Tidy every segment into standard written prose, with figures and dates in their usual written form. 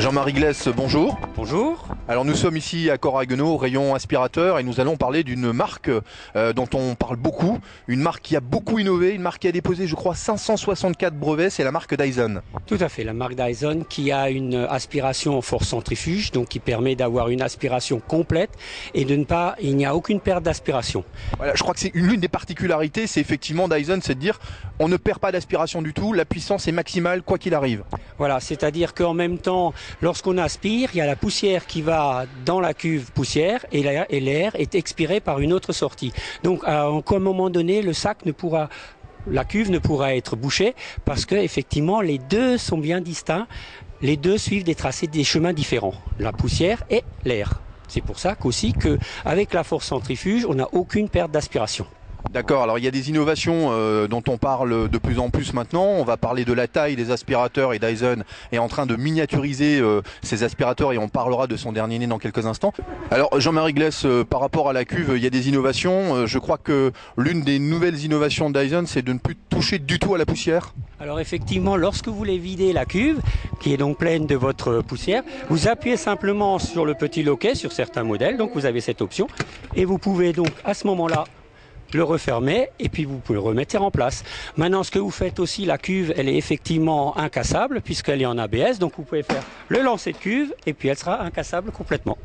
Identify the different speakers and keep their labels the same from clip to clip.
Speaker 1: Jean-Marie Glès, bonjour.
Speaker 2: Bonjour.
Speaker 1: Alors nous sommes ici à Cora Haguenau, au rayon aspirateur, et nous allons parler d'une marque dont on parle beaucoup, une marque qui a beaucoup innové, une marque qui a déposé je crois 564 brevets, c'est la marque Dyson.
Speaker 2: Tout à fait, la marque Dyson qui a une aspiration en force centrifuge, donc qui permet d'avoir une aspiration complète et il n'y a aucune perte d'aspiration.
Speaker 1: Voilà, je crois que c'est l'une des particularités, c'est effectivement Dyson, c'est de dire on ne perd pas d'aspiration du tout, la puissance est maximale quoi qu'il arrive.
Speaker 2: Voilà, c'est-à-dire qu'en même temps, lorsqu'on aspire, il y a la poussière qui va dans la cuve poussière et l'air est expiré par une autre sortie. Donc à un moment donné, la cuve ne pourra être bouchée parce que effectivement les deux sont bien distincts, les deux suivent des tracés, des chemins différents, la poussière et l'air. C'est pour ça qu'aussi qu'avec la force centrifuge, on n'a aucune perte d'aspiration.
Speaker 1: D'accord, alors il y a des innovations dont on parle de plus en plus maintenant. On va parler de la taille des aspirateurs et Dyson est en train de miniaturiser ses aspirateurs et on parlera de son dernier né dans quelques instants. Alors Jean-Marie Glès, par rapport à la cuve, il y a des innovations. Je crois que l'une des nouvelles innovations de Dyson, c'est de ne plus toucher du tout à la poussière.
Speaker 2: Alors effectivement, lorsque vous voulez vider la cuve, qui est donc pleine de votre poussière, vous appuyez simplement sur le petit loquet sur certains modèles, donc vous avez cette option, et vous pouvez donc à ce moment-là le refermer et puis vous pouvez le remettre en place. Maintenant, ce que vous faites aussi, la cuve, elle est effectivement incassable puisqu'elle est en ABS, donc vous pouvez faire le lancer de cuve et puis elle sera incassable complètement.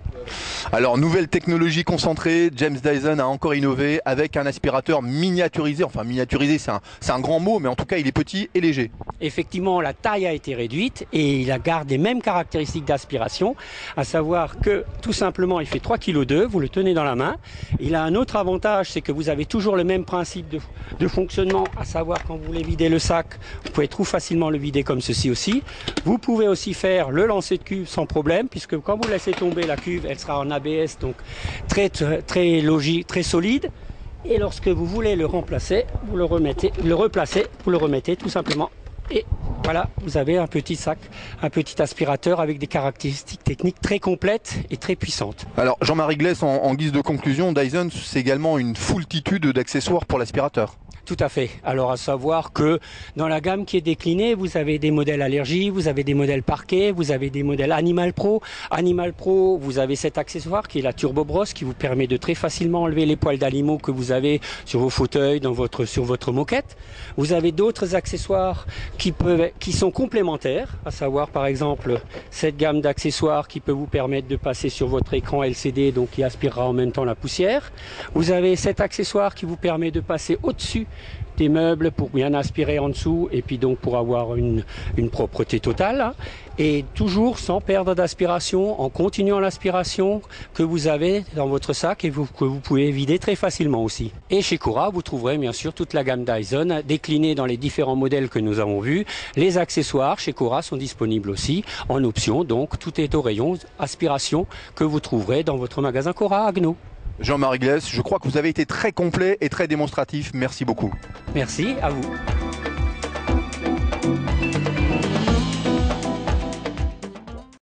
Speaker 1: Alors, nouvelle technologie concentrée, James Dyson a encore innové avec un aspirateur miniaturisé. Enfin, miniaturisé, c'est un grand mot, mais en tout cas, il est petit et léger.
Speaker 2: Effectivement, la taille a été réduite et il garde les mêmes caractéristiques d'aspiration, à savoir que tout simplement, il fait 3,2 kg, vous le tenez dans la main. Il a un autre avantage, c'est que vous avez toujours le même principe de fonctionnement, à savoir quand vous voulez vider le sac, vous pouvez tout facilement le vider comme ceci aussi. Vous pouvez aussi faire le lancer de cuve sans problème, puisque quand vous laissez tomber la cuve, elle sera en ABS, donc très logique, très solide. Et lorsque vous voulez le remplacer, vous le replacez, vous le remettez tout simplement. Et voilà, vous avez un petit sac, un petit aspirateur avec des caractéristiques techniques très complètes et très puissantes.
Speaker 1: Alors Jean-Marie Glès, en guise de conclusion, Dyson, c'est également une foultitude d'accessoires pour l'aspirateur.
Speaker 2: Tout à fait. Alors à savoir que dans la gamme qui est déclinée, vous avez des modèles allergie, vous avez des modèles parquet, vous avez des modèles Animal Pro. Animal Pro, vous avez cet accessoire qui est la Turbo Brosse qui vous permet de très facilement enlever les poils d'animaux que vous avez sur vos fauteuils, sur votre moquette. Vous avez d'autres accessoires qui sont complémentaires, à savoir par exemple cette gamme d'accessoires qui peut vous permettre de passer sur votre écran LCD, donc qui aspirera en même temps la poussière. Vous avez cet accessoire qui vous permet de passer au-dessus des meubles pour bien aspirer en dessous et puis donc pour avoir une propreté totale et toujours sans perdre d'aspiration, en continuant l'aspiration que vous avez dans votre sac et que vous pouvez vider très facilement aussi. Et chez Cora, vous trouverez bien sûr toute la gamme Dyson déclinée dans les différents modèles que nous avons vus. Les accessoires chez Cora sont disponibles aussi en option, donc tout est au rayon aspiration que vous trouverez dans votre magasin Cora Haguenau.
Speaker 1: Jean-Marie Glès, je crois que vous avez été très complet et très démonstratif. Merci beaucoup.
Speaker 2: Merci à vous.